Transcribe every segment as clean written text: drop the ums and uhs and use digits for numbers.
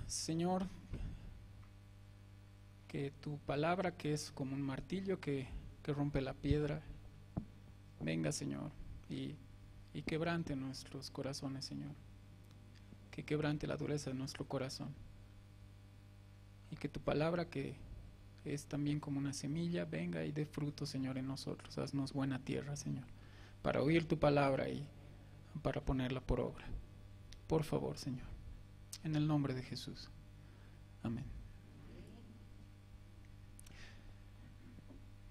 Señor, que tu palabra, que es como un martillo que rompe la piedra, venga, Señor, y quebrante nuestros corazones, Señor. Que quebrante la dureza de nuestro corazón. Y que tu palabra, que es también como una semilla, venga y dé fruto, Señor, en nosotros. Haznos buena tierra, Señor, para oír tu palabra y para ponerla por obra. Por favor, Señor, en el nombre de Jesús. Amén.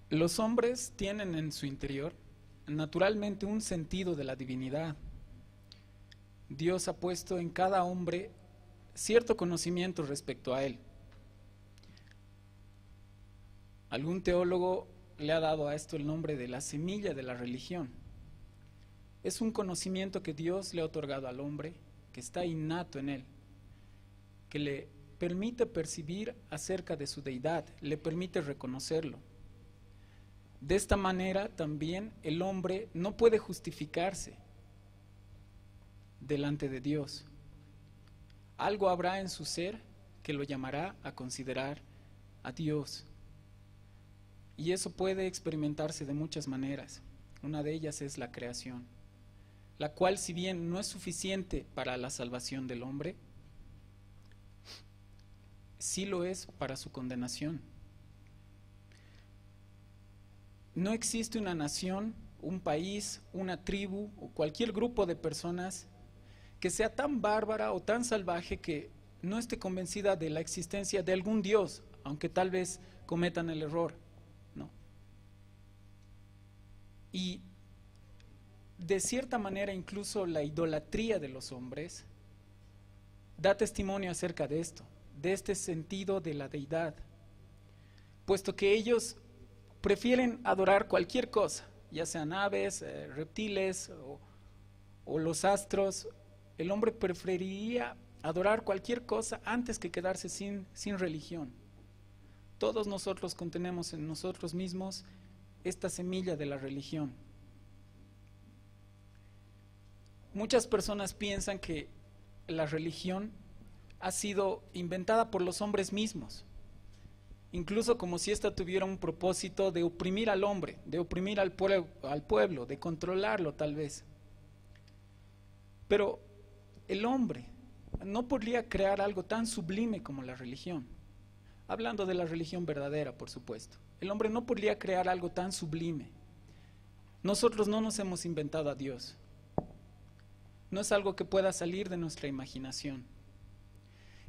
Los hombres tienen en su interior naturalmente un sentido de la divinidad. Dios ha puesto en cada hombre cierto conocimiento respecto a él. Algún teólogo le ha dado a esto el nombre de la semilla de la religión. Es un conocimiento que Dios le ha otorgado al hombre, que está innato en él, que le permite percibir acerca de su deidad, le permite reconocerlo. De esta manera también el hombre no puede justificarse delante de Dios. Algo habrá en su ser que lo llamará a considerar a Dios. Y eso puede experimentarse de muchas maneras. Una de ellas es la creación, la cual, si bien no es suficiente para la salvación del hombre, sí lo es para su condenación. No existe una nación, un país, una tribu o cualquier grupo de personas que sea tan bárbara o tan salvaje que no esté convencida de la existencia de algún Dios, aunque tal vez cometan el error, ¿no? Y de cierta manera incluso la idolatría de los hombres da testimonio acerca de esto, de este sentido de la deidad, puesto que ellos prefieren adorar cualquier cosa, ya sean aves, reptiles o los astros. El hombre preferiría adorar cualquier cosa antes que quedarse sin religión. Todos nosotros contenemos en nosotros mismos esta semilla de la religión. Muchas personas piensan que la religión ha sido inventada por los hombres mismos, incluso como si ésta tuviera un propósito de oprimir al hombre, de oprimir al pueblo, de controlarlo tal vez. Pero el hombre no podría crear algo tan sublime como la religión. Hablando de la religión verdadera, por supuesto. El hombre no podría crear algo tan sublime. Nosotros no nos hemos inventado a Dios. No es algo que pueda salir de nuestra imaginación.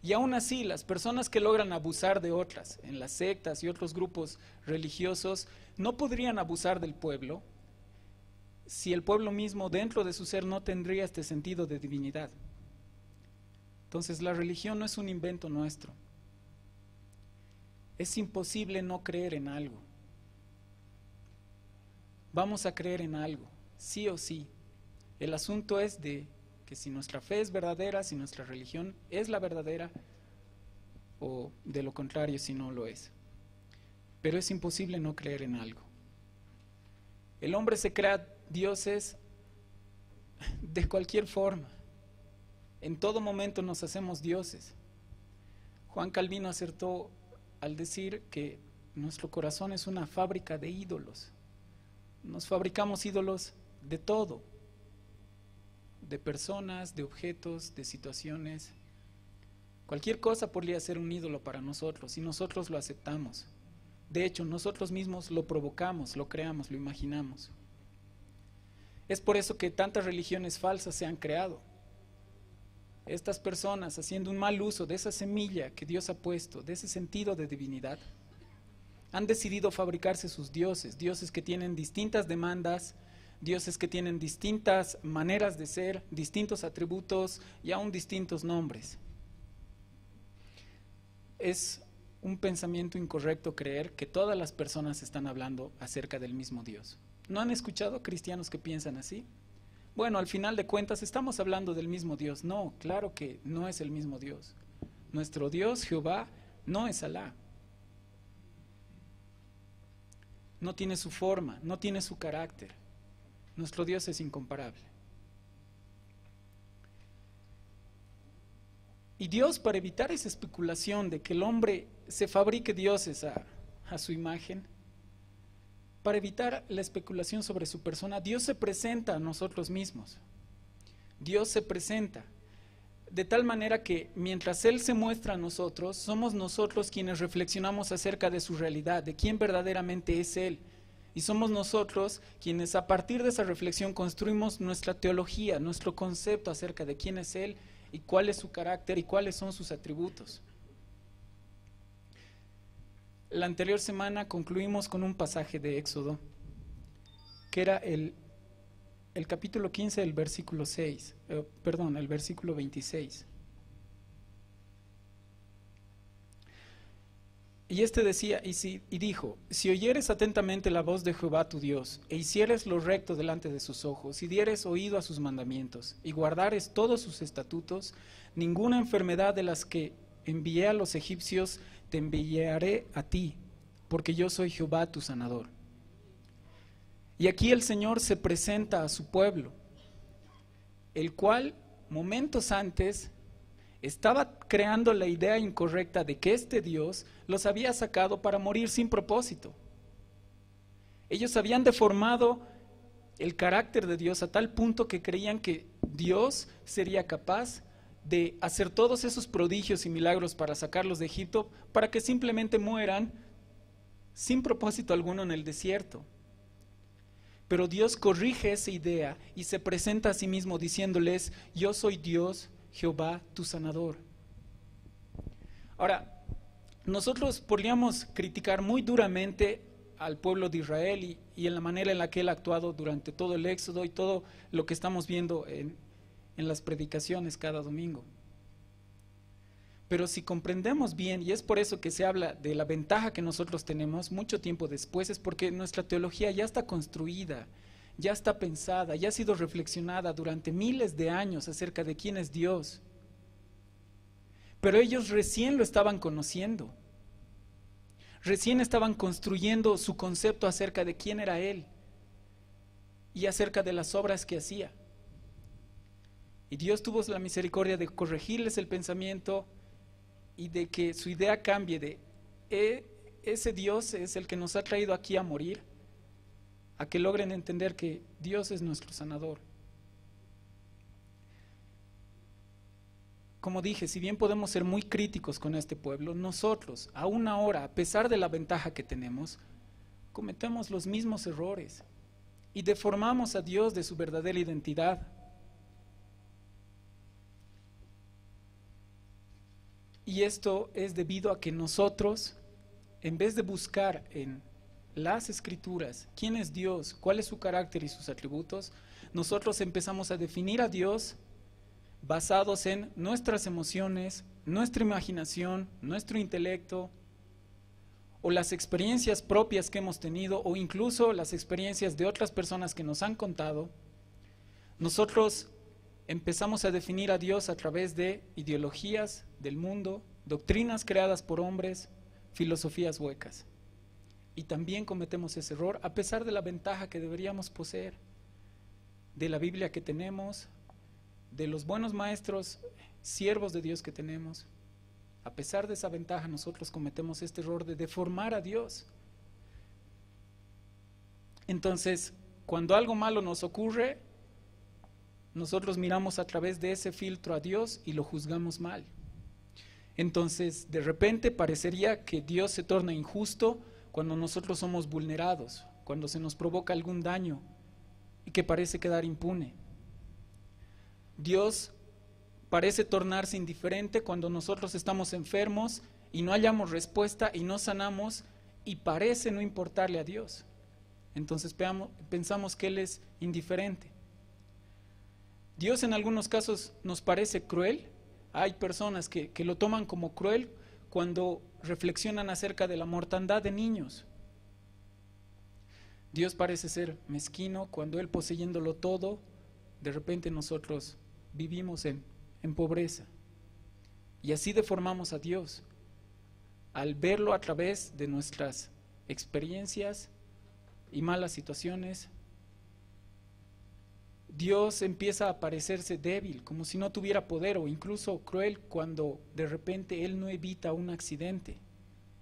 Y aún así, las personas que logran abusar de otras, en las sectas y otros grupos religiosos, no podrían abusar del pueblo si el pueblo mismo dentro de su ser no tendría este sentido de divinidad. Entonces la religión no es un invento nuestro. Es imposible no creer en algo. Vamos a creer en algo, sí o sí. El asunto es de que si nuestra fe es verdadera, si nuestra religión es la verdadera, o de lo contrario si no lo es. Pero es imposible no creer en algo. El hombre se crea dioses de cualquier forma. En todo momento nos hacemos dioses. Juan Calvino acertó al decir que nuestro corazón es una fábrica de ídolos. Nos fabricamos ídolos de todo, de personas, de objetos, de situaciones. Cualquier cosa podría ser un ídolo para nosotros y nosotros lo aceptamos. De hecho, nosotros mismos lo provocamos, lo creamos, lo imaginamos. Es por eso que tantas religiones falsas se han creado. Estas personas, haciendo un mal uso de esa semilla que Dios ha puesto, de ese sentido de divinidad, han decidido fabricarse sus dioses, dioses que tienen distintas demandas, dioses que tienen distintas maneras de ser, distintos atributos y aún distintos nombres. Es un pensamiento incorrecto creer que todas las personas están hablando acerca del mismo Dios. ¿No han escuchado cristianos que piensan así? Bueno, al final de cuentas estamos hablando del mismo Dios. No, claro que no es el mismo Dios. Nuestro Dios, Jehová, no es Alá. No tiene su forma, no tiene su carácter. Nuestro Dios es incomparable. Y Dios, para evitar esa especulación de que el hombre se fabrique dioses a su imagen, para evitar la especulación sobre su persona, Dios se presenta a nosotros mismos. Dios se presenta de tal manera que mientras Él se muestra a nosotros, somos nosotros quienes reflexionamos acerca de su realidad, de quién verdaderamente es Él. Y somos nosotros quienes a partir de esa reflexión construimos nuestra teología, nuestro concepto acerca de quién es Él y cuál es su carácter y cuáles son sus atributos. La anterior semana concluimos con un pasaje de Éxodo, que era el capítulo 15 del versículo 6, el versículo 26. Y decía, y dijo, si oyeres atentamente la voz de Jehová tu Dios, e hicieres lo recto delante de sus ojos, y dieres oído a sus mandamientos, y guardares todos sus estatutos, ninguna enfermedad de las que envié a los egipcios te enviaré a ti, porque yo soy Jehová tu sanador. Y aquí el Señor se presenta a su pueblo, el cual momentos antes estaba creando la idea incorrecta de que este Dios los había sacado para morir sin propósito. Ellos habían deformado el carácter de Dios a tal punto que creían que Dios sería capaz de hacer todos esos prodigios y milagros para sacarlos de Egipto, para que simplemente mueran sin propósito alguno en el desierto. Pero Dios corrige esa idea y se presenta a sí mismo diciéndoles, yo soy Dios, Jehová, tu sanador. Ahora, nosotros podríamos criticar muy duramente al pueblo de Israel y en la manera en la que él ha actuado durante todo el Éxodo y todo lo que estamos viendo en las predicaciones cada domingo. Pero si comprendemos bien, y es por eso que se habla de la ventaja que nosotros tenemos mucho tiempo después, es porque nuestra teología ya está construida, ya está pensada, ya ha sido reflexionada durante miles de años acerca de quién es Dios. Pero ellos recién lo estaban conociendo, recién estaban construyendo su concepto acerca de quién era Él y acerca de las obras que hacía. Y Dios tuvo la misericordia de corregirles el pensamiento y de que su idea cambie de ese Dios es el que nos ha traído aquí a morir, a que logren entender que Dios es nuestro sanador. Como dije, si bien podemos ser muy críticos con este pueblo, nosotros, aún ahora, a pesar de la ventaja que tenemos, cometemos los mismos errores y deformamos a Dios de su verdadera identidad. Y esto es debido a que nosotros, en vez de buscar en las Escrituras quién es Dios, cuál es su carácter y sus atributos, nosotros empezamos a definir a Dios basados en nuestras emociones, nuestra imaginación, nuestro intelecto, o las experiencias propias que hemos tenido, o incluso las experiencias de otras personas que nos han contado. Nosotros empezamos a definir a Dios a través de ideologías del mundo, doctrinas creadas por hombres, filosofías huecas. Y también cometemos ese error a pesar de la ventaja que deberíamos poseer, de la Biblia que tenemos, de los buenos maestros, siervos de Dios que tenemos. A pesar de esa ventaja, nosotros cometemos este error de deformar a Dios. Entonces, cuando algo malo nos ocurre, nosotros miramos a través de ese filtro a Dios y lo juzgamos mal. Entonces, de repente parecería que Dios se torna injusto cuando nosotros somos vulnerados, cuando se nos provoca algún daño y que parece quedar impune. Dios parece tornarse indiferente cuando nosotros estamos enfermos y no hallamos respuesta y no sanamos y parece no importarle a Dios. Entonces pensamos que Él es indiferente. Dios en algunos casos nos parece cruel. Hay personas que lo toman como cruel cuando reflexionan acerca de la mortandad de niños. Dios parece ser mezquino cuando Él, poseyéndolo todo, de repente nosotros vivimos en pobreza. Y así deformamos a Dios al verlo a través de nuestras experiencias y malas situaciones. Dios empieza a parecerse débil, como si no tuviera poder, o incluso cruel cuando de repente Él no evita un accidente.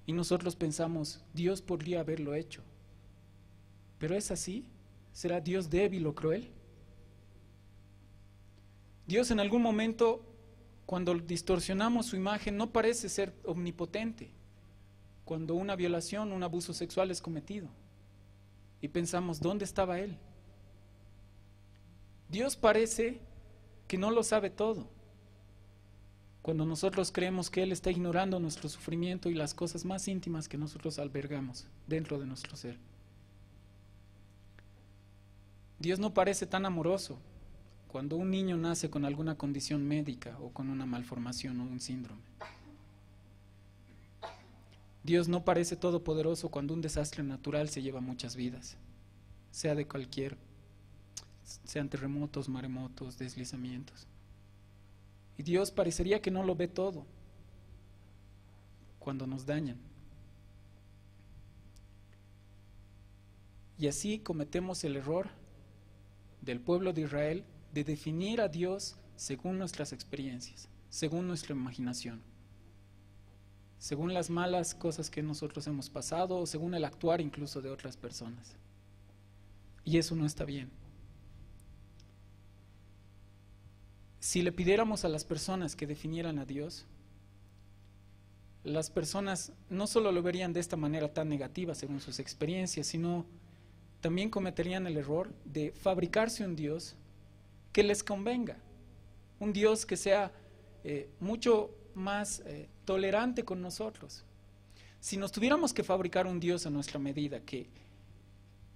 Y nosotros pensamos, Dios podría haberlo hecho. ¿Pero es así? ¿Será Dios débil o cruel? Dios en algún momento, cuando distorsionamos su imagen, no parece ser omnipotente. Cuando una violación, un abuso sexual es cometido. Y pensamos, ¿dónde estaba Él? Dios parece que no lo sabe todo. Cuando nosotros creemos que Él está ignorando nuestro sufrimiento y las cosas más íntimas que nosotros albergamos dentro de nuestro ser. Dios no parece tan amoroso cuando un niño nace con alguna condición médica o con una malformación o un síndrome. Dios no parece todopoderoso cuando un desastre natural se lleva muchas vidas, sean terremotos, maremotos, deslizamientos. Y Dios parecería que no lo ve todo cuando nos dañan. Y así cometemos el error del pueblo de Israel de definir a Dios según nuestras experiencias, según nuestra imaginación, según las malas cosas que nosotros hemos pasado o según el actuar incluso de otras personas. Y eso no está bien. Si le pidiéramos a las personas que definieran a Dios, las personas no solo lo verían de esta manera tan negativa según sus experiencias, sino también cometerían el error de fabricarse un Dios que les convenga, un Dios que sea mucho más tolerante con nosotros. Si nos tuviéramos que fabricar un Dios a nuestra medida, que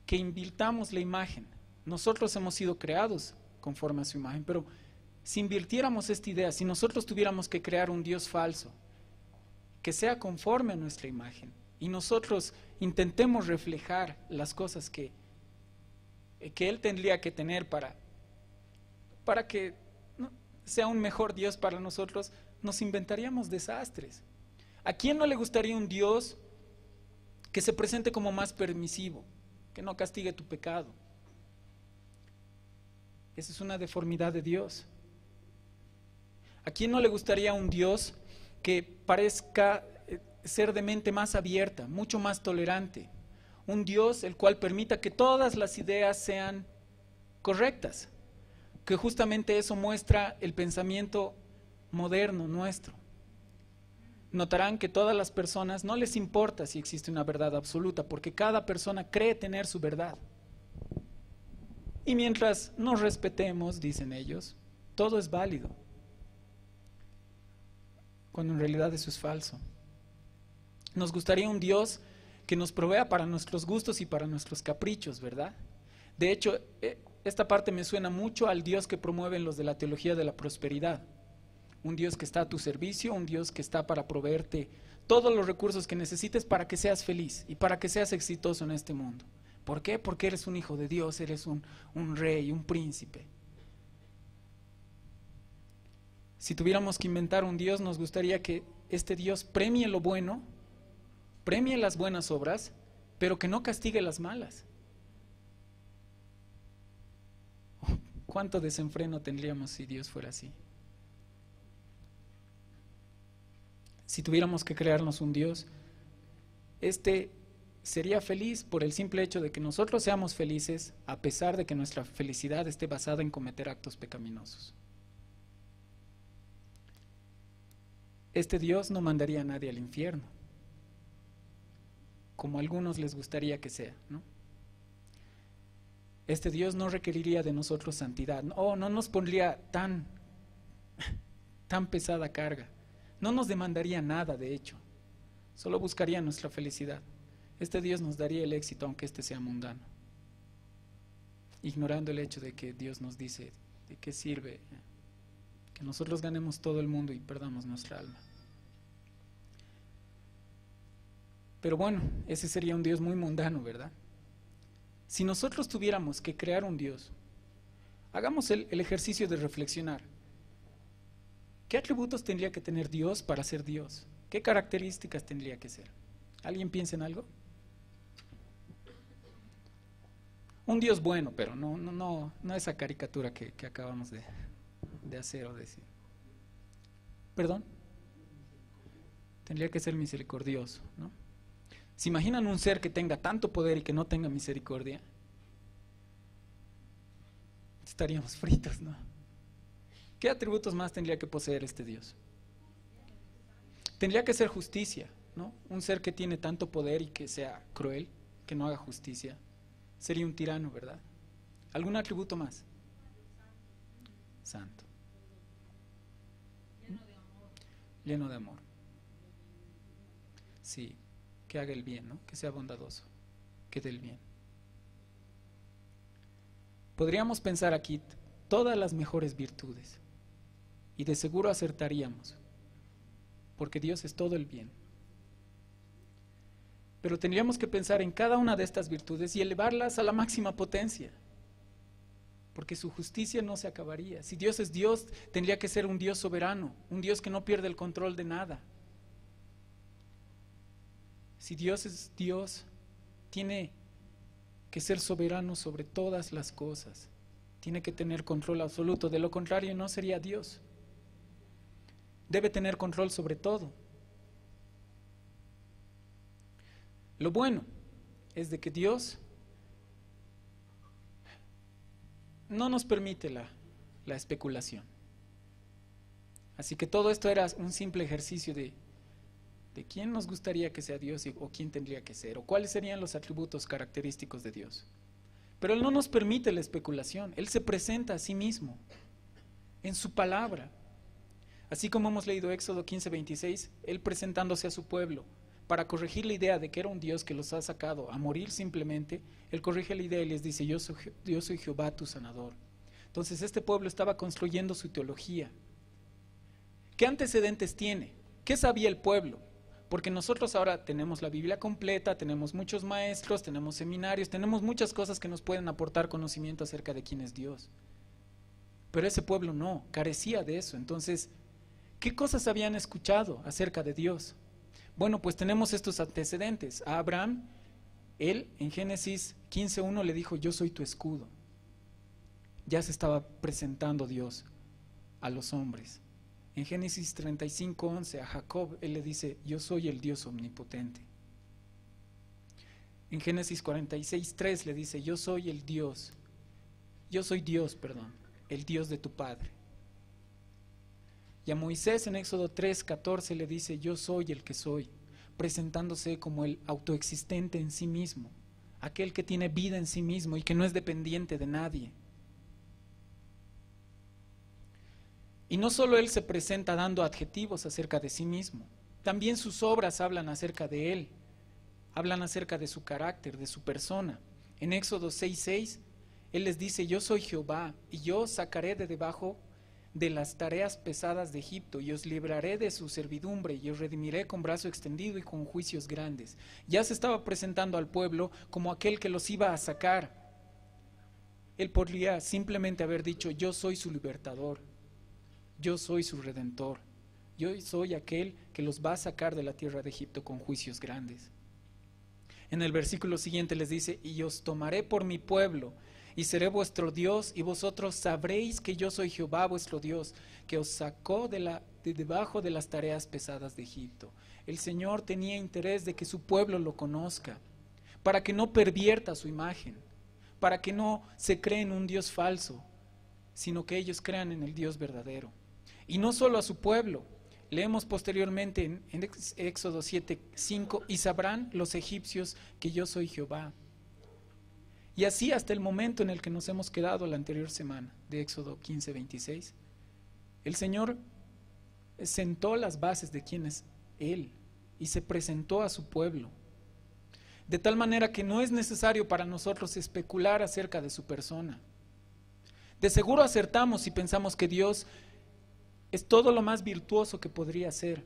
invirtamos la imagen, nosotros hemos sido creados conforme a su imagen, pero si invirtiéramos esta idea, si nosotros tuviéramos que crear un Dios falso, que sea conforme a nuestra imagen, y nosotros intentemos reflejar las cosas que Él tendría que tener para que sea un mejor Dios para nosotros, nos inventaríamos desastres. ¿A quién no le gustaría un Dios que se presente como más permisivo, que no castigue tu pecado? Esa es una deformidad de Dios. ¿A quién no le gustaría un Dios que parezca ser de mente más abierta, mucho más tolerante? Un Dios el cual permita que todas las ideas sean correctas, que justamente eso muestra el pensamiento moderno nuestro. Notarán que todas las personas no les importa si existe una verdad absoluta, porque cada persona cree tener su verdad. Y mientras nos respetemos, dicen ellos, todo es válido, cuando en realidad eso es falso. Nos gustaría un Dios que nos provea para nuestros gustos y para nuestros caprichos, ¿verdad? De hecho, esta parte me suena mucho al Dios que promueven los de la teología de la prosperidad. Un Dios que está a tu servicio, un Dios que está para proveerte todos los recursos que necesites para que seas feliz y para que seas exitoso en este mundo. ¿Por qué? Porque eres un hijo de Dios, eres un rey, un príncipe. Si tuviéramos que inventar un Dios, nos gustaría que este Dios premie lo bueno, premie las buenas obras, pero que no castigue las malas. ¿Cuánto desenfreno tendríamos si Dios fuera así? Si tuviéramos que crearnos un Dios, sería feliz por el simple hecho de que nosotros seamos felices, a pesar de que nuestra felicidad esté basada en cometer actos pecaminosos. Este Dios no mandaría a nadie al infierno, como a algunos les gustaría que sea, ¿no? Este Dios no requeriría de nosotros santidad, no nos pondría tan pesada carga, no nos demandaría nada, de hecho, solo buscaría nuestra felicidad. Este Dios nos daría el éxito, aunque sea mundano, ignorando el hecho de que Dios nos dice de qué sirve que nosotros ganemos todo el mundo y perdamos nuestra alma. Pero bueno, ese sería un Dios muy mundano, ¿verdad? Si nosotros tuviéramos que crear un Dios, hagamos el ejercicio de reflexionar. ¿Qué atributos tendría que tener Dios para ser Dios? ¿Qué características tendría que ser? ¿Alguien piensa en algo? Un Dios bueno, pero no esa caricatura que acabamos de hacer o decir. ¿Perdón? Tendría que ser misericordioso, ¿no? ¿Se imaginan un ser que tenga tanto poder y que no tenga misericordia? Estaríamos fritos, ¿no? ¿Qué atributos más tendría que poseer este Dios? Tendría que ser justicia, ¿no? Un ser que tiene tanto poder y que sea cruel, que no haga justicia, sería un tirano, ¿verdad? ¿Algún atributo más? Santo. Lleno de amor. Sí, que haga el bien, ¿no? Que sea bondadoso, que dé el bien. Podríamos pensar aquí todas las mejores virtudes y de seguro acertaríamos, porque Dios es todo el bien. Pero tendríamos que pensar en cada una de estas virtudes y elevarlas a la máxima potencia, porque su justicia no se acabaría. Si Dios es Dios, tendría que ser un Dios soberano, un Dios que no pierde el control de nada. Si Dios es Dios, tiene que ser soberano sobre todas las cosas, tiene que tener control absoluto, de lo contrario no sería Dios. Debe tener control sobre todo. Lo bueno es de que Dios no nos permite la especulación. Así que todo esto era un simple ejercicio de quién nos gustaría que sea Dios o quién tendría que ser, o cuáles serían los atributos característicos de Dios. Pero Él no nos permite la especulación, Él se presenta a sí mismo en su palabra. Así como hemos leído Éxodo 15:26, Él presentándose a su pueblo para corregir la idea de que era un Dios que los ha sacado a morir simplemente, Él corrige la idea y les dice, yo soy Jehová tu sanador. Entonces este pueblo estaba construyendo su teología. ¿Qué antecedentes tiene? ¿Qué sabía el pueblo? Porque nosotros ahora tenemos la Biblia completa, tenemos muchos maestros, tenemos seminarios, tenemos muchas cosas que nos pueden aportar conocimiento acerca de quién es Dios. Pero ese pueblo no, carecía de eso. Entonces, ¿qué cosas habían escuchado acerca de Dios? Bueno, pues tenemos estos antecedentes. A Abraham, él en Génesis 15:1 le dijo, yo soy tu escudo. Ya se estaba presentando Dios a los hombres. En Génesis 35:11 a Jacob, él le dice, yo soy el Dios omnipotente. En Génesis 46:3 le dice, yo soy Dios, el Dios de tu padre. Y a Moisés en Éxodo 3:14 le dice, yo soy el que soy, presentándose como el autoexistente en sí mismo, aquel que tiene vida en sí mismo y que no es dependiente de nadie. Y no solo Él se presenta dando adjetivos acerca de sí mismo, también sus obras hablan acerca de Él, hablan acerca de su carácter, de su persona. En Éxodo 6:6, Él les dice, yo soy Jehová, y yo os sacaré de debajo de las tareas pesadas de Egipto, y os libraré de su servidumbre, y os redimiré con brazo extendido y con juicios grandes. Ya se estaba presentando al pueblo como aquel que los iba a sacar. Él podría simplemente haber dicho, yo soy su libertador, yo soy su redentor, yo soy aquel que los va a sacar de la tierra de Egipto con juicios grandes. En el versículo siguiente les dice, y os tomaré por mi pueblo, y seré vuestro Dios, y vosotros sabréis que yo soy Jehová vuestro Dios, que os sacó de debajo de las tareas pesadas de Egipto. El Señor tenía interés de que su pueblo lo conozca, para que no pervierta su imagen, para que no se creen un Dios falso, sino que ellos crean en el Dios verdadero. Y no solo a su pueblo, leemos posteriormente en Éxodo 7:5, y sabrán los egipcios que yo soy Jehová. Y así hasta el momento en el que nos hemos quedado la anterior semana, de Éxodo 15:26, el Señor sentó las bases de quién es Él y se presentó a su pueblo. De tal manera que no es necesario para nosotros especular acerca de su persona. De seguro acertamos si pensamos que Dios es todo lo más virtuoso que podría ser.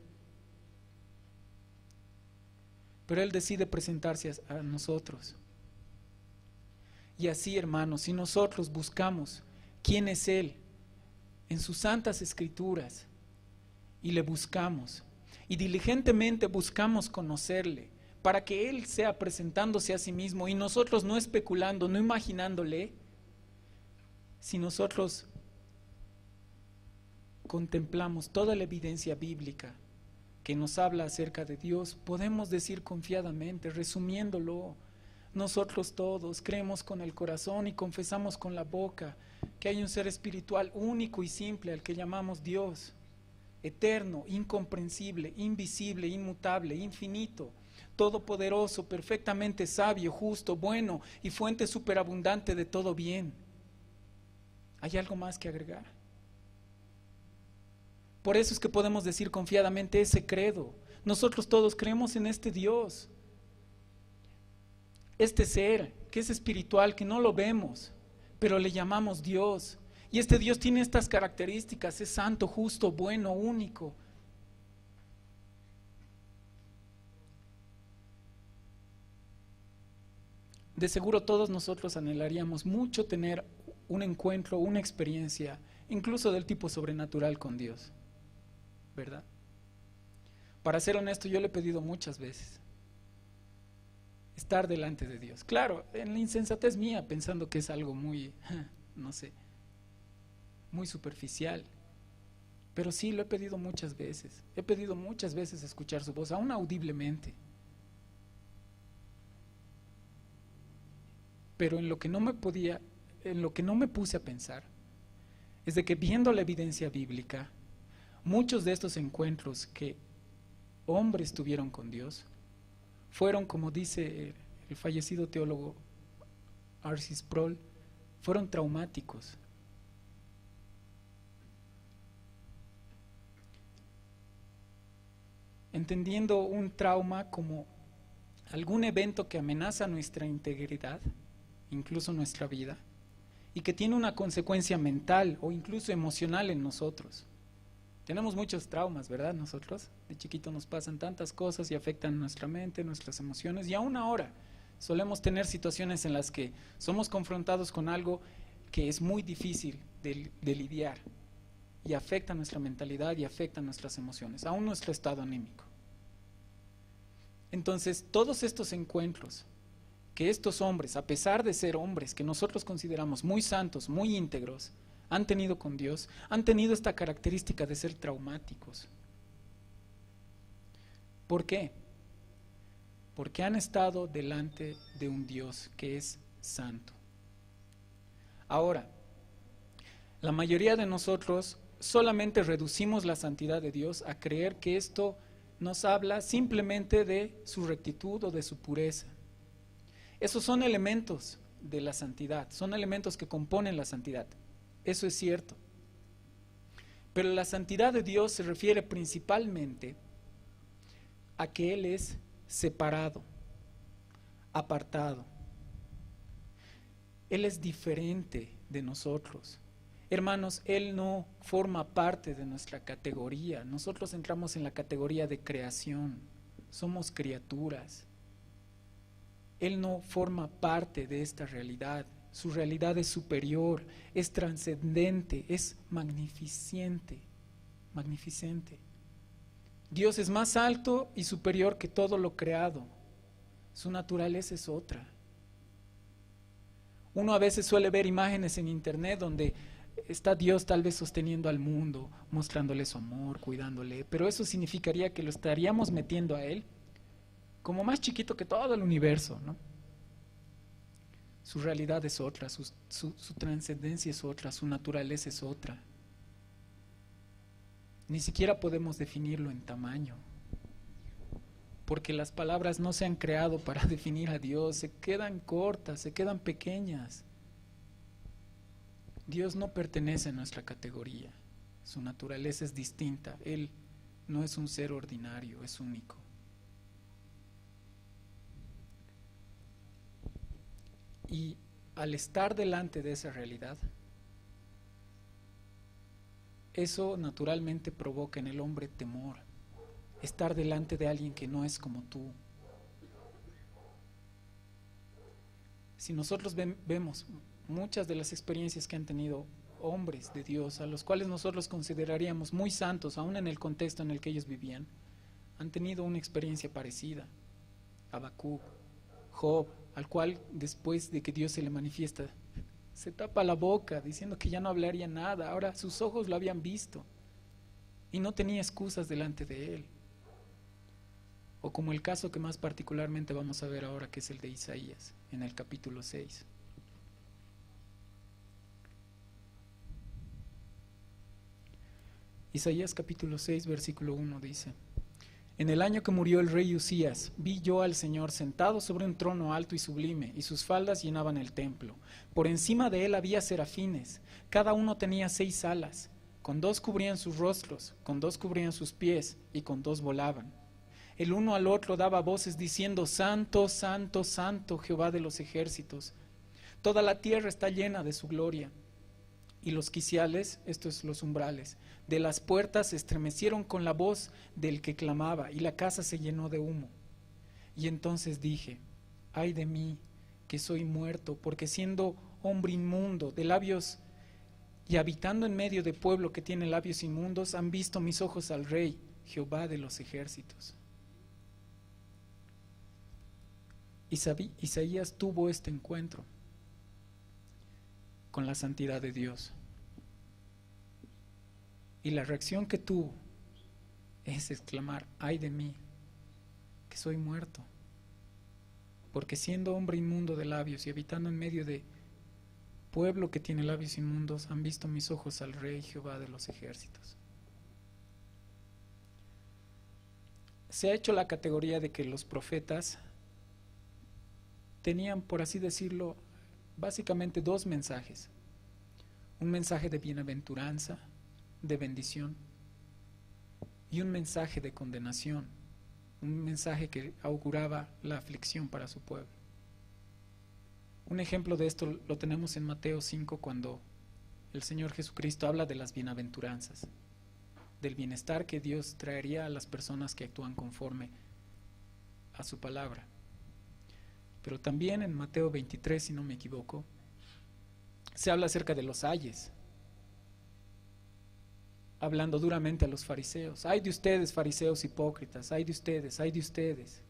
Pero Él decide presentarse a nosotros. Y así, hermanos, si nosotros buscamos quién es Él en sus santas escrituras y le buscamos y diligentemente buscamos conocerle, para que Él sea presentándose a sí mismo y nosotros no especulando, no imaginándole, si nosotros contemplamos toda la evidencia bíblica que nos habla acerca de Dios, podemos decir confiadamente, resumiéndolo, nosotros todos creemos con el corazón y confesamos con la boca que hay un ser espiritual único y simple al que llamamos Dios, eterno, incomprensible, invisible, inmutable, infinito, todopoderoso, perfectamente sabio, justo, bueno y fuente superabundante de todo bien. ¿Hay algo más que agregar? Por eso es que podemos decir confiadamente ese credo. Nosotros todos creemos en este Dios, este ser que es espiritual, que no lo vemos, pero le llamamos Dios. Y este Dios tiene estas características, es santo, justo, bueno, único. De seguro todos nosotros anhelaríamos mucho tener un encuentro, una experiencia, incluso del tipo sobrenatural con Dios, ¿verdad? Para ser honesto, yo le he pedido muchas veces estar delante de Dios. Claro, en la insensatez mía, pensando que es algo muy, no sé, muy superficial. Pero sí, lo he pedido muchas veces. He pedido muchas veces escuchar su voz, aún audiblemente. Pero en lo que no me puse a pensar, es de que viendo la evidencia bíblica, muchos de estos encuentros que hombres tuvieron con Dios, fueron, como dice el fallecido teólogo R.C. Sproul, fueron traumáticos. Entendiendo un trauma como algún evento que amenaza nuestra integridad, incluso nuestra vida, y que tiene una consecuencia mental o incluso emocional en nosotros. Tenemos muchos traumas, ¿verdad? Nosotros de chiquito nos pasan tantas cosas y afectan nuestra mente, nuestras emociones, y aún ahora solemos tener situaciones en las que somos confrontados con algo que es muy difícil de lidiar y afecta nuestra mentalidad y afecta nuestras emociones, aún nuestro estado anímico. Entonces, todos estos encuentros que estos hombres, a pesar de ser hombres que nosotros consideramos muy santos, muy íntegros, han tenido con Dios, han tenido esta característica de ser traumáticos. ¿Por qué? Porque han estado delante de un Dios que es santo. Ahora, la mayoría de nosotros solamente reducimos la santidad de Dios a creer que esto nos habla simplemente de su rectitud o de su pureza. Esos son elementos de la santidad, son elementos que componen la santidad. Eso es cierto. Pero la santidad de Dios se refiere principalmente a que Él es separado, apartado. Él es diferente de nosotros. Hermanos, Él no forma parte de nuestra categoría. Nosotros entramos en la categoría de creación. Somos criaturas. Él no forma parte de esta realidad. Su realidad es superior, es trascendente, es magnificente. Dios es más alto y superior que todo lo creado. Su naturaleza es otra. Uno a veces suele ver imágenes en internet donde está Dios tal vez sosteniendo al mundo, mostrándole su amor, cuidándole, pero eso significaría que lo estaríamos metiendo a Él como más chiquito que todo el universo, ¿no? Su realidad es otra, su trascendencia es otra, su naturaleza es otra. Ni siquiera podemos definirlo en tamaño, porque las palabras no se han creado para definir a Dios, se quedan cortas, se quedan pequeñas. Dios no pertenece a nuestra categoría, su naturaleza es distinta, Él no es un ser ordinario, es único. Y al estar delante de esa realidad, eso naturalmente provoca en el hombre temor, estar delante de alguien que no es como tú. Si nosotros vemos muchas de las experiencias que han tenido hombres de Dios, a los cuales nosotros consideraríamos muy santos, aún en el contexto en el que ellos vivían, han tenido una experiencia parecida. Habacuc, Job, al cual después de que Dios se le manifiesta, se tapa la boca diciendo que ya no hablaría nada. Ahora sus ojos lo habían visto y no tenía excusas delante de él. O como el caso que más particularmente vamos a ver ahora, que es el de Isaías, en el capítulo 6. Isaías capítulo 6, versículo 1 dice: En el año que murió el rey Usías, vi yo al Señor sentado sobre un trono alto y sublime, y sus faldas llenaban el templo. Por encima de él había serafines, cada uno tenía 6 alas, con 2 cubrían sus rostros, con 2 cubrían sus pies, y con 2 volaban. El uno al otro daba voces diciendo: Santo, Santo, Santo, Jehová de los ejércitos. Toda la tierra está llena de su gloria. Y los quiciales, estos los umbrales, de las puertas se estremecieron con la voz del que clamaba, y la casa se llenó de humo. Y entonces dije: ay de mí, que soy muerto, porque siendo hombre inmundo, de labios y habitando en medio de pueblo que tiene labios inmundos, han visto mis ojos al Rey, Jehová de los ejércitos. Isaías tuvo este encuentro con la santidad de Dios. Y la reacción que tuvo es exclamar: ay de mí, que soy muerto, porque siendo hombre inmundo de labios y habitando en medio de pueblo que tiene labios inmundos, han visto mis ojos al Rey Jehová de los ejércitos. Se ha hecho la categoría de que los profetas tenían, por así decirlo, básicamente 2 mensajes: un mensaje de bienaventuranza, de bendición, y un mensaje de condenación, un mensaje que auguraba la aflicción para su pueblo. Un ejemplo de esto lo tenemos en Mateo 5, cuando el Señor Jesucristo habla de las bienaventuranzas, del bienestar que Dios traería a las personas que actúan conforme a su palabra. Pero también en Mateo 23, si no me equivoco, se habla acerca de los ayes, hablando duramente a los fariseos: ay de ustedes, fariseos hipócritas, ay de ustedes, ay de ustedes.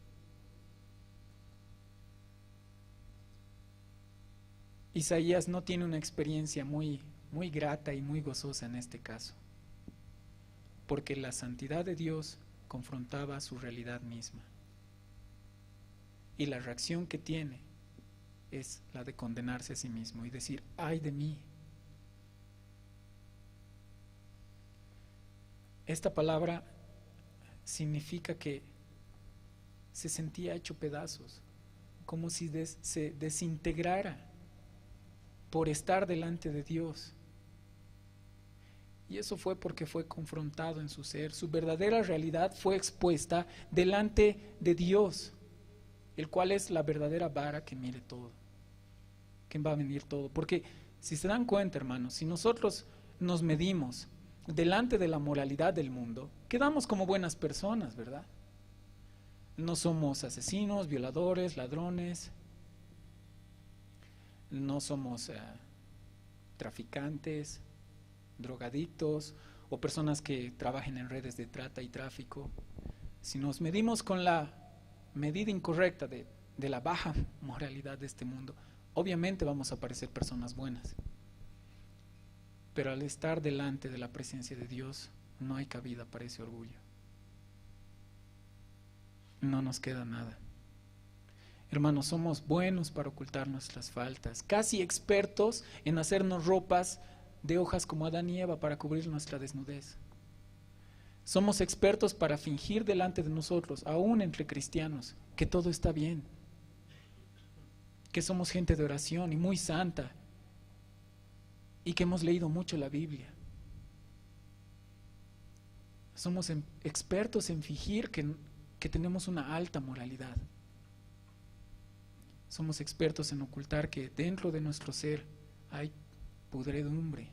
Isaías no tiene una experiencia muy grata y muy gozosa en este caso, porque la santidad de Dios confrontaba su realidad misma, y la reacción que tiene es la de condenarse a sí mismo y decir: ay de mí. Esta palabra significa que se sentía hecho pedazos, como si se desintegrara por estar delante de Dios. Y eso fue porque fue confrontado en su ser. Su verdadera realidad fue expuesta delante de Dios, el cual es la verdadera vara que mide todo, que va a medir todo. Porque si se dan cuenta, hermanos, si nosotros nos medimos delante de la moralidad del mundo, quedamos como buenas personas, ¿verdad? No somos asesinos, violadores, ladrones, no somos traficantes, drogadictos o personas que trabajen en redes de trata y tráfico. Si nos medimos con la medida incorrecta de la baja moralidad de este mundo, obviamente vamos a parecer personas buenas. Pero al estar delante de la presencia de Dios, no hay cabida para ese orgullo. No nos queda nada. Hermanos, somos buenos para ocultar nuestras faltas, casi expertos en hacernos ropas de hojas como Adán y Eva para cubrir nuestra desnudez. Somos expertos para fingir delante de nosotros, aún entre cristianos, que todo está bien, que somos gente de oración y muy santa, y que hemos leído mucho la Biblia. Somos expertos en fingir que tenemos una alta moralidad. Somos expertos en ocultar que dentro de nuestro ser hay pudredumbre.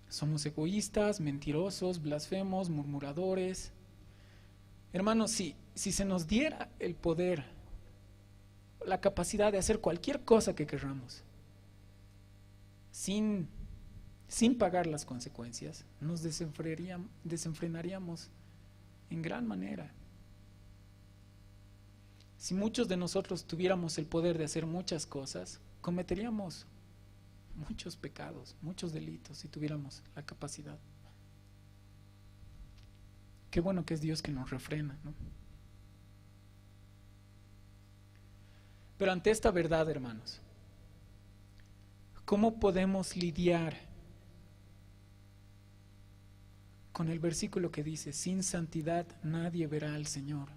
Somos egoístas, mentirosos, blasfemos, murmuradores. Hermanos, si se nos diera el poder, la capacidad de hacer cualquier cosa que queramos, sin pagar las consecuencias, nos desenfrenaríamos en gran manera. Si muchos de nosotros tuviéramos el poder de hacer muchas cosas, cometeríamos muchos pecados, muchos delitos, si tuviéramos la capacidad. Qué bueno que es Dios que nos refrena, ¿no? Pero ante esta verdad, hermanos, ¿cómo podemos lidiar con el versículo que dice, sin santidad nadie verá al Señor?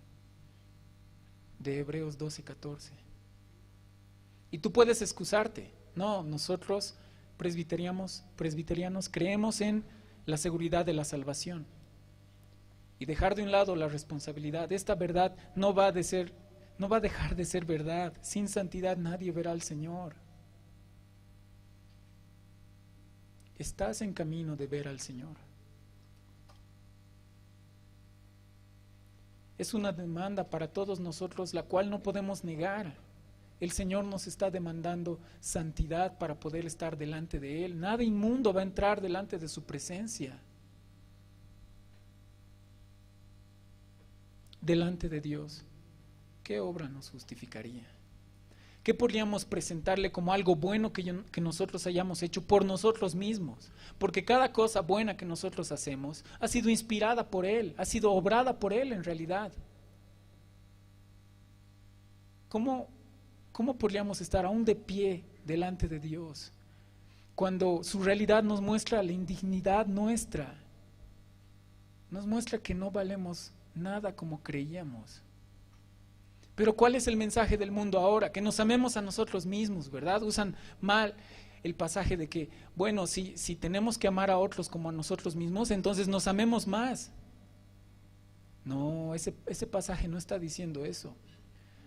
De Hebreos 12:14. Y tú puedes excusarte. No, nosotros presbiterianos creemos en la seguridad de la salvación. Y dejar de un lado la responsabilidad. Esta verdad no va a dejar de ser verdad. Sin santidad nadie verá al Señor. Estás en camino de ver al Señor. Es una demanda para todos nosotros, la cual no podemos negar. El Señor nos está demandando santidad para poder estar delante de Él. Nada inmundo va a entrar delante de su presencia. Delante de Dios, ¿qué obra nos justificaría? ¿Qué podríamos presentarle como algo bueno que nosotros hayamos hecho por nosotros mismos? Porque cada cosa buena que nosotros hacemos ha sido inspirada por Él, ha sido obrada por Él en realidad. ¿Cómo podríamos estar aún de pie delante de Dios cuando su realidad nos muestra la indignidad nuestra? Nos muestra que no valemos nada como creíamos. Pero ¿cuál es el mensaje del mundo ahora? Que nos amemos a nosotros mismos, ¿verdad? Usan mal el pasaje de que, bueno, si tenemos que amar a otros como a nosotros mismos, entonces nos amemos más. No, ese pasaje no está diciendo eso.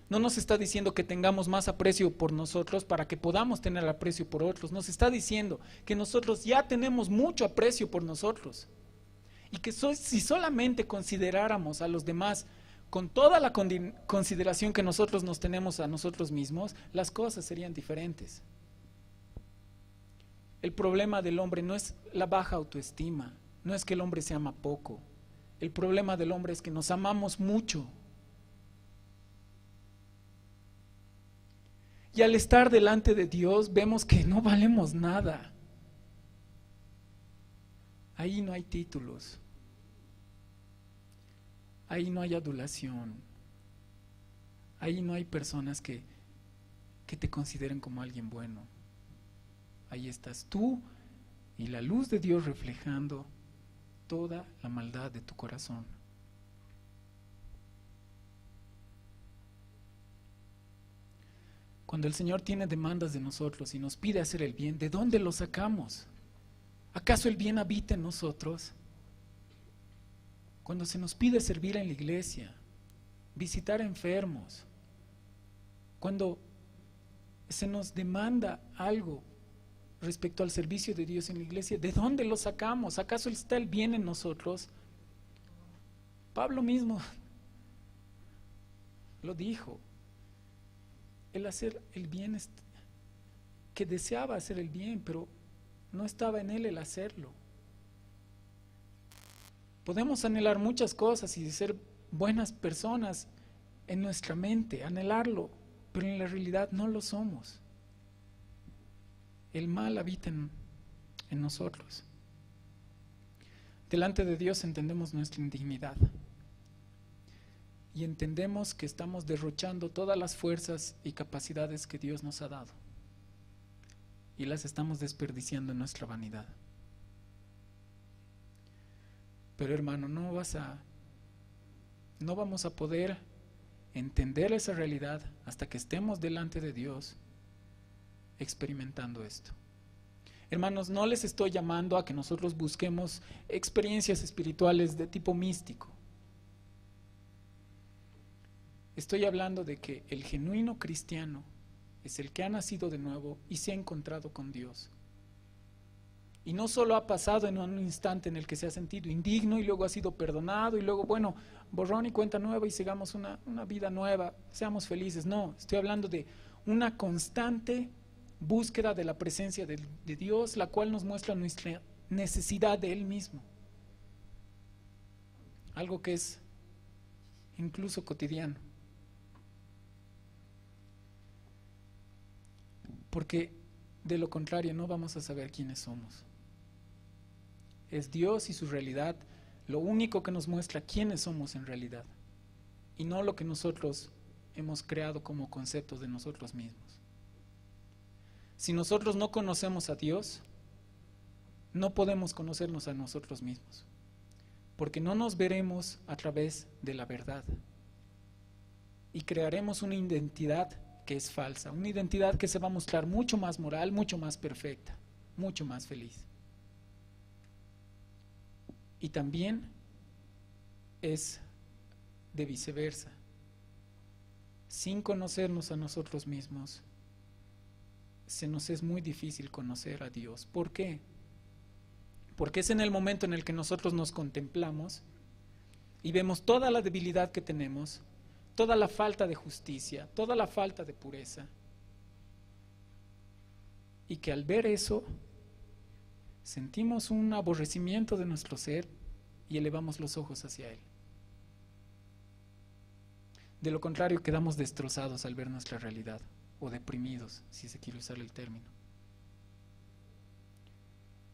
No nos está diciendo que tengamos más aprecio por nosotros para que podamos tener aprecio por otros. Nos está diciendo que nosotros ya tenemos mucho aprecio por nosotros. Y que si solamente consideráramos a los demás con toda la consideración que nosotros nos tenemos a nosotros mismos, las cosas serían diferentes. El problema del hombre no es la baja autoestima, no es que el hombre se ama poco. El problema del hombre es que nos amamos mucho. Y al estar delante de Dios vemos que no valemos nada. Ahí no hay títulos. Ahí no hay adulación. Ahí no hay personas que te consideren como alguien bueno. Ahí estás tú y la luz de Dios reflejando toda la maldad de tu corazón. Cuando el Señor tiene demandas de nosotros y nos pide hacer el bien, ¿de dónde lo sacamos? ¿Acaso el bien habita en nosotros? Cuando se nos pide servir en la iglesia, visitar enfermos, cuando se nos demanda algo respecto al servicio de Dios en la iglesia, ¿de dónde lo sacamos? ¿Acaso está el bien en nosotros? Pablo mismo lo dijo. El hacer el bien, que deseaba hacer el bien, pero no estaba en él el hacerlo. Podemos anhelar muchas cosas y ser buenas personas en nuestra mente, anhelarlo, pero en la realidad no lo somos. El mal habita en nosotros. Delante de Dios entendemos nuestra indignidad y entendemos que estamos derrochando todas las fuerzas y capacidades que Dios nos ha dado y las estamos desperdiciando en nuestra vanidad. Pero hermano, no vamos a poder entender esa realidad hasta que estemos delante de Dios experimentando esto. Hermanos, no les estoy llamando a que nosotros busquemos experiencias espirituales de tipo místico. Estoy hablando de que el genuino cristiano es el que ha nacido de nuevo y se ha encontrado con Dios. Y no solo ha pasado en un instante en el que se ha sentido indigno y luego ha sido perdonado y luego, bueno, borrón y cuenta nueva y sigamos una vida nueva, seamos felices. No, estoy hablando de una constante búsqueda de la presencia de Dios, la cual nos muestra nuestra necesidad de Él mismo. Algo que es incluso cotidiano. porque de lo contrario no vamos a saber quiénes somos. Es Dios y su realidad lo único que nos muestra quiénes somos en realidad, y no lo que nosotros hemos creado como conceptos de nosotros mismos. Si nosotros no conocemos a Dios, no podemos conocernos a nosotros mismos, porque no nos veremos a través de la verdad y crearemos una identidad que es falsa, una identidad que se va a mostrar mucho más moral, mucho más perfecta, mucho más feliz. Y también es de viceversa. Sin conocernos a nosotros mismos, se nos es muy difícil conocer a Dios. ¿Por qué? Porque es en el momento en el que nosotros nos contemplamos y vemos toda la debilidad que tenemos, toda la falta de justicia, toda la falta de pureza, y que al ver eso sentimos un aborrecimiento de nuestro ser y elevamos los ojos hacia Él. De lo contrario, quedamos destrozados al ver nuestra realidad, o deprimidos, si se quiere usar el término.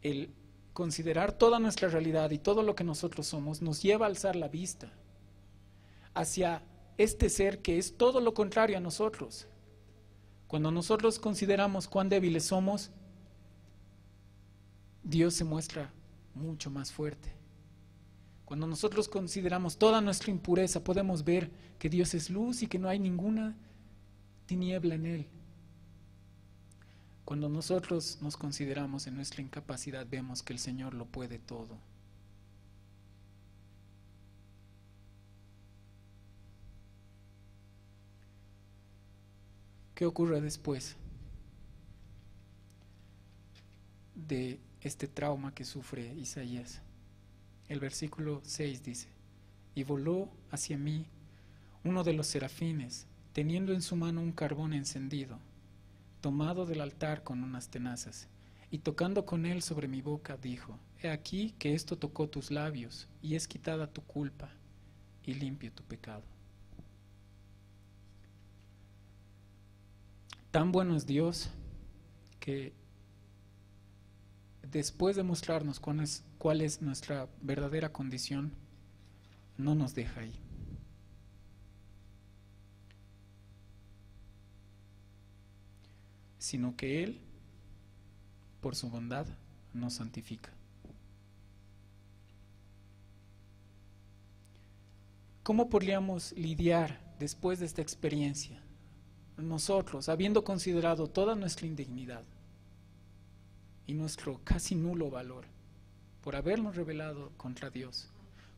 El considerar toda nuestra realidad y todo lo que nosotros somos nos lleva a alzar la vista hacia este ser que es todo lo contrario a nosotros. Cuando nosotros consideramos cuán débiles somos, Dios se muestra mucho más fuerte. Cuando nosotros consideramos toda nuestra impureza, podemos ver que Dios es luz y que no hay ninguna tiniebla en Él. Cuando nosotros nos consideramos en nuestra incapacidad, vemos que el Señor lo puede todo. ¿Qué ocurre después de este trauma que sufre Isaías? El versículo 6 dice: y voló hacia mí uno de los serafines, teniendo en su mano un carbón encendido, tomado del altar con unas tenazas, y tocando con él sobre mi boca, dijo: he aquí que esto tocó tus labios, y es quitada tu culpa, y limpio tu pecado. Tan bueno es Dios que después de mostrarnos cuál es nuestra verdadera condición, no nos deja ahí. Sino que Él, por su bondad, nos santifica. ¿Cómo podríamos lidiar después de esta experiencia? Nosotros, habiendo considerado toda nuestra indignidad y nuestro casi nulo valor por habernos rebelado contra Dios,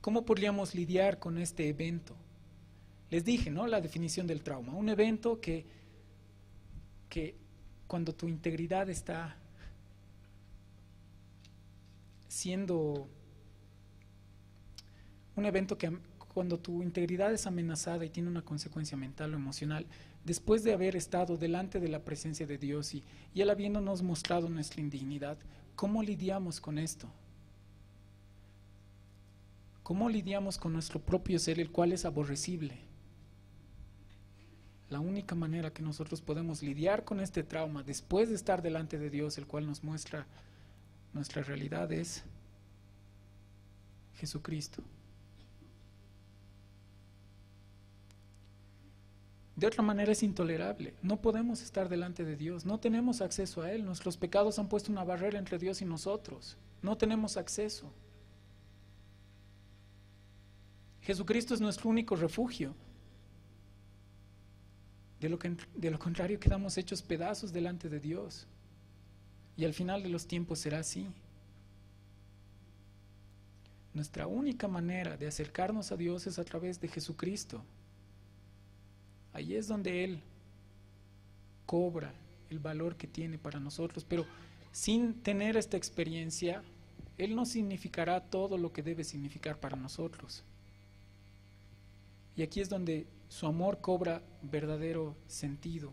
¿cómo podríamos lidiar con este evento? Les dije, ¿no?, la definición del trauma. Un evento que cuando tu integridad está siendo un evento que cuando tu integridad es amenazada y tiene una consecuencia mental o emocional, después de haber estado delante de la presencia de Dios y Él habiéndonos mostrado nuestra indignidad, ¿cómo lidiamos con esto? ¿Cómo lidiamos con nuestro propio ser, el cual es aborrecible? La única manera que nosotros podemos lidiar con este trauma después de estar delante de Dios, el cual nos muestra nuestra realidad, es Jesucristo. De otra manera es intolerable. No podemos estar delante de Dios, no tenemos acceso a Él. Nuestros pecados han puesto una barrera entre Dios y nosotros. No tenemos acceso. Jesucristo es nuestro único refugio. De lo contrario, quedamos hechos pedazos delante de Dios. Y al final de los tiempos será así. Nuestra única manera de acercarnos a Dios es a través de Jesucristo. Ahí es donde Él cobra el valor que tiene para nosotros, pero sin tener esta experiencia, Él no significará todo lo que debe significar para nosotros. Y aquí es donde su amor cobra verdadero sentido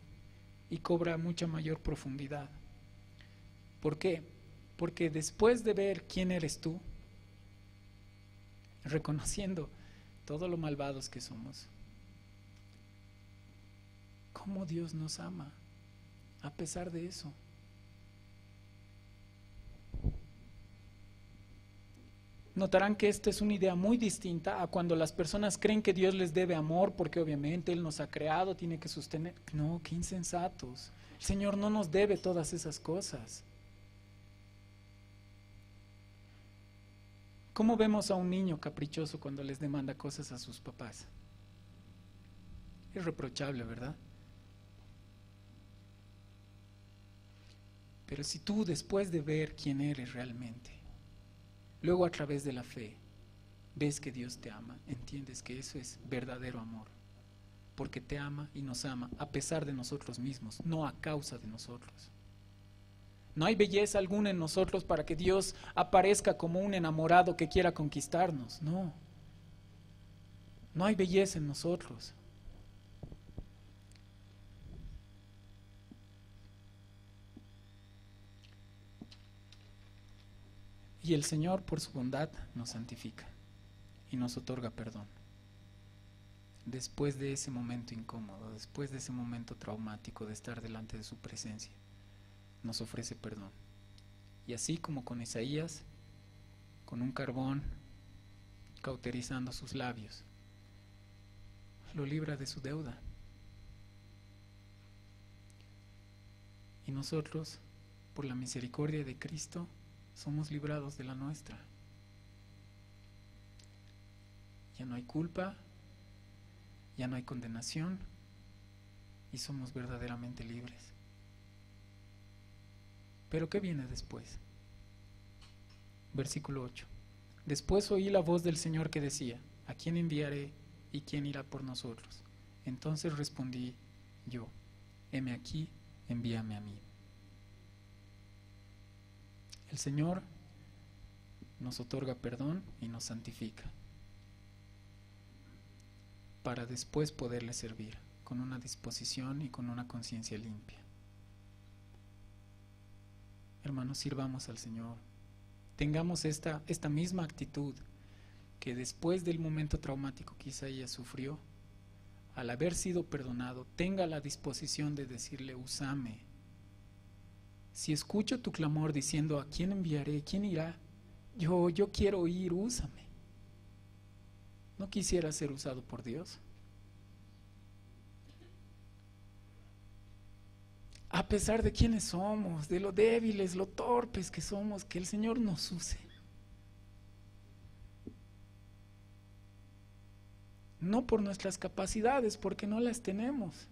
y cobra mucha mayor profundidad. ¿Por qué? Porque después de ver quién eres tú, reconociendo todo lo malvados que somos, cómo Dios nos ama a pesar de eso. Notarán que esta es una idea muy distinta a cuando las personas creen que Dios les debe amor porque obviamente Él nos ha creado, tiene que sostener. No, qué insensatos. El Señor no nos debe todas esas cosas. ¿Cómo vemos a un niño caprichoso cuando les demanda cosas a sus papás? Es reprochable, ¿verdad? Pero si tú, después de ver quién eres realmente, luego a través de la fe, ves que Dios te ama, entiendes que eso es verdadero amor, porque te ama y nos ama a pesar de nosotros mismos, no a causa de nosotros. No hay belleza alguna en nosotros para que Dios aparezca como un enamorado que quiera conquistarnos, no. No hay belleza en nosotros. Y el Señor, por su bondad, nos santifica y nos otorga perdón. Después de ese momento incómodo, después de ese momento traumático de estar delante de su presencia, nos ofrece perdón. Y así como con Isaías, con un carbón cauterizando sus labios, lo libra de su deuda. Y nosotros, por la misericordia de Cristo, somos librados de la nuestra. Ya no hay culpa, ya no hay condenación y somos verdaderamente libres. Pero ¿qué viene después? Versículo 8. Después oí la voz del Señor que decía: ¿a quién enviaré y quién irá por nosotros? Entonces respondí yo: heme aquí, envíame a mí. El Señor nos otorga perdón y nos santifica para después poderle servir con una disposición y con una conciencia limpia. Hermanos, sirvamos al Señor. Tengamos esta misma actitud que después del momento traumático que Isaías sufrió, al haber sido perdonado, tenga la disposición de decirle: úsame. Si escucho tu clamor diciendo: ¿a quién enviaré? ¿Quién irá? Yo quiero ir, úsame. ¿No quisiera ser usado por Dios? A pesar de quiénes somos, de lo débiles, lo torpes que somos, que el Señor nos use. No por nuestras capacidades, porque no las tenemos.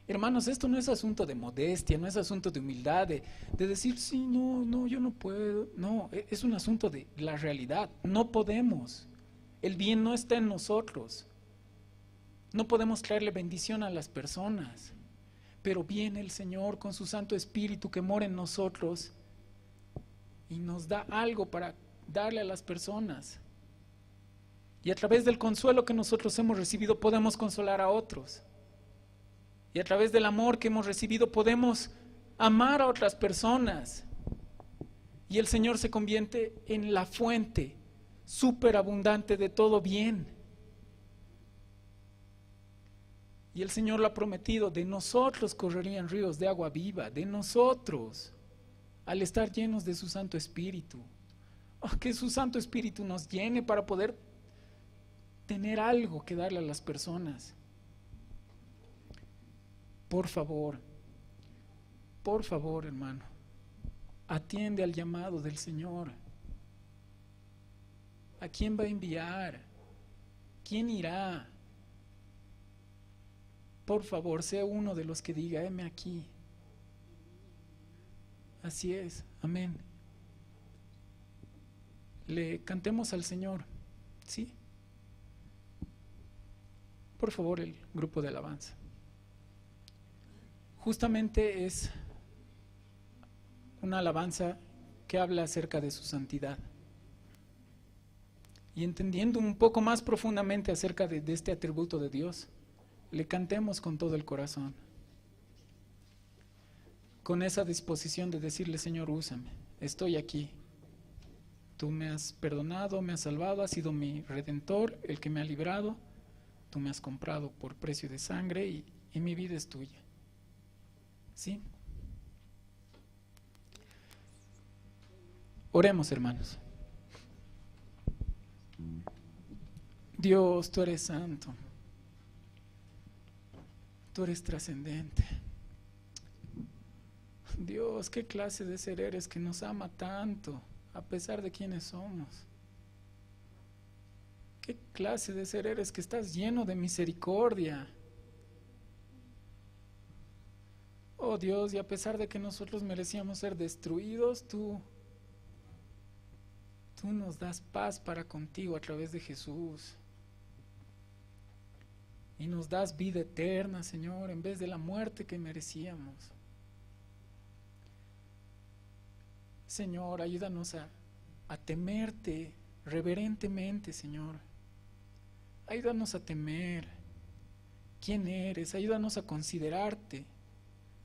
Hermanos, esto no es asunto de modestia, no es asunto de humildad, de decir, sí, no, yo no puedo. No, es un asunto de la realidad. No podemos. El bien no está en nosotros. No podemos traerle bendición a las personas. Pero viene el Señor con su Santo Espíritu que mora en nosotros y nos da algo para darle a las personas. Y a través del consuelo que nosotros hemos recibido podemos consolar a otros. Y a través del amor que hemos recibido podemos amar a otras personas. Y el Señor se convierte en la fuente superabundante de todo bien. Y el Señor lo ha prometido: de nosotros correrían ríos de agua viva, de nosotros, al estar llenos de su Santo Espíritu. Oh, que su Santo Espíritu nos llene para poder tener algo que darle a las personas. Por favor, hermano, atiende al llamado del Señor. ¿A quién va a enviar? ¿Quién irá? Por favor, sea uno de los que diga: heme aquí. Así es, amén. Le cantemos al Señor, ¿sí? Por favor, el grupo de alabanza. Justamente es una alabanza que habla acerca de su santidad. Y entendiendo un poco más profundamente acerca de este atributo de Dios, le cantemos con todo el corazón, con esa disposición de decirle: Señor, úsame, estoy aquí. Tú me has perdonado, me has salvado, has sido mi redentor, el que me ha librado. Tú me has comprado por precio de sangre y mi vida es tuya. ¿Sí? Oremos, hermanos. Dios, tú eres santo. Tú eres trascendente. Dios, qué clase de ser eres que nos ama tanto, a pesar de quienes somos. Qué clase de ser eres que estás lleno de misericordia. Oh Dios, y a pesar de que nosotros merecíamos ser destruidos, tú nos das paz para contigo a través de Jesús. Y nos das vida eterna, Señor, en vez de la muerte que merecíamos. Señor, ayúdanos a temerte reverentemente, Señor. Ayúdanos a temer quién eres, ayúdanos a considerarte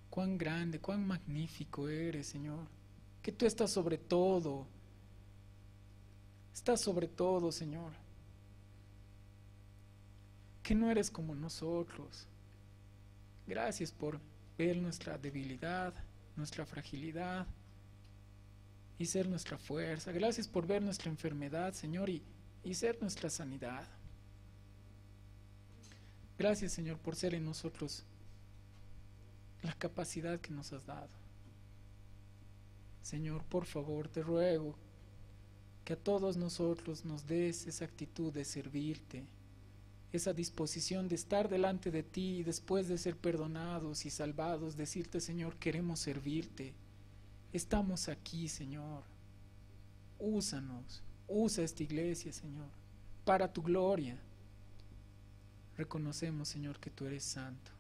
cuán grande, cuán magnífico eres, Señor. Que tú estás sobre todo, Señor. Que no eres como nosotros. Gracias por ver nuestra debilidad, nuestra fragilidad y ser nuestra fuerza. Gracias por ver nuestra enfermedad, Señor, y ser nuestra sanidad. Gracias, Señor, por ser en nosotros la capacidad que nos has dado. Señor, por favor, te ruego que a todos nosotros nos des esa actitud de servirte, esa disposición de estar delante de ti y después de ser perdonados y salvados, decirte, Señor, queremos servirte. Estamos aquí, Señor. Úsanos, usa esta iglesia, Señor, para tu gloria. Reconocemos, Señor, que tú eres santo.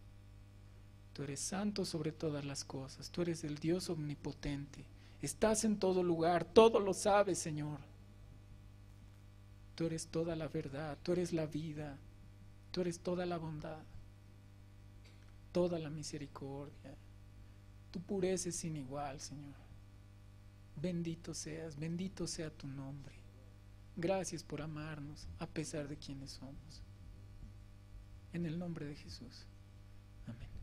Tú eres santo sobre todas las cosas. Tú eres el Dios omnipotente. Estás en todo lugar, todo lo sabes, Señor. Tú eres toda la verdad, tú eres la vida, tú eres toda la bondad, toda la misericordia. Tu pureza es sin igual, Señor. Bendito seas, bendito sea tu nombre. Gracias por amarnos a pesar de quienes somos. En el nombre de Jesús. Amén.